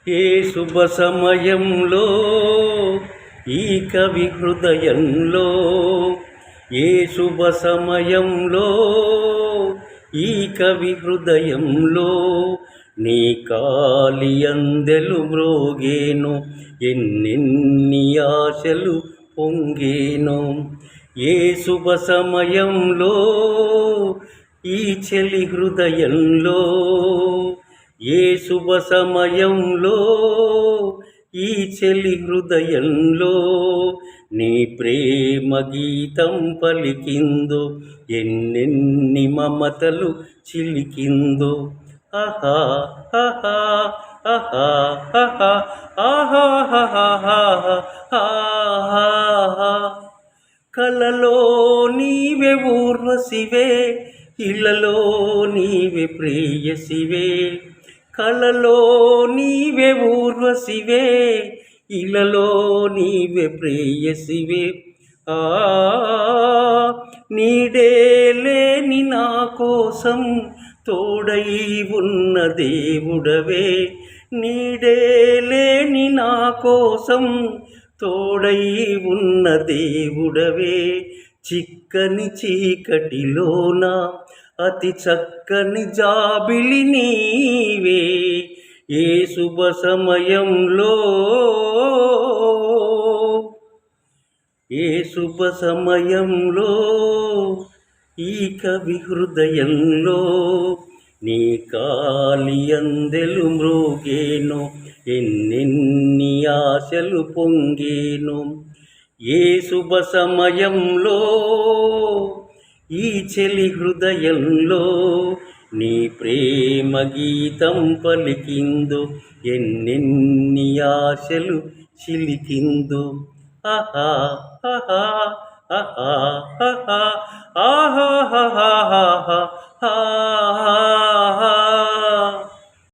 ఏ శుభ సమయంలో ఈ కవి హృదయంలో, ఏ శుభ సమయంలో ఈ కవి హృదయంలో నీ కాలి అందెలు మ్రోగేను, ఎన్నెన్ని ఆశలు పొంగేను. ఏ శుభ సమయంలో ఈ చెలి హృదయంలో, ఏ శుభ సమయంలో ఈ చెలి హృదయంలో నీ ప్రేమ గీతం పలికిందో, ఎన్నెన్ని మమతలు చిలికిందో. ఆహా ఆహా ఆహా ఆహా ఆహా ఆహా. కలలో నీవే ఊర్వశివే, ఇళ్ళలో నీవే ప్రేయసివే. కలలో నీవే ఊర్వశివే, ఇళ్ళలో నీవే ప్రేయసివే. నీడే లేని నా కోసం తోడై ఉన్న దేవుడవే, నీడే లేని నా కోసం తోడై ఉన్న దేవుడవే. చిక్కని చీకటిలోన అతి చక్కని జాబిలి నీవే. ఏ శుభ సమయంలో, ఏ శుభ సమయంలో ఈ కవి హృదయంలో నీ కాలి అందెలు మ్రోగేను, ఎన్నెన్ని ఆశలు పొంగేను. ఏ శుభ సమయంలో ఈ చెలి హృదయంలో నీ ప్రేమ గీతం పలికిందో, ఎన్నెన్ని ఆశలు చిలికిందో. ఆహా ఆహా ఆహా ఆహా ఆహా ఆహా ఆహా.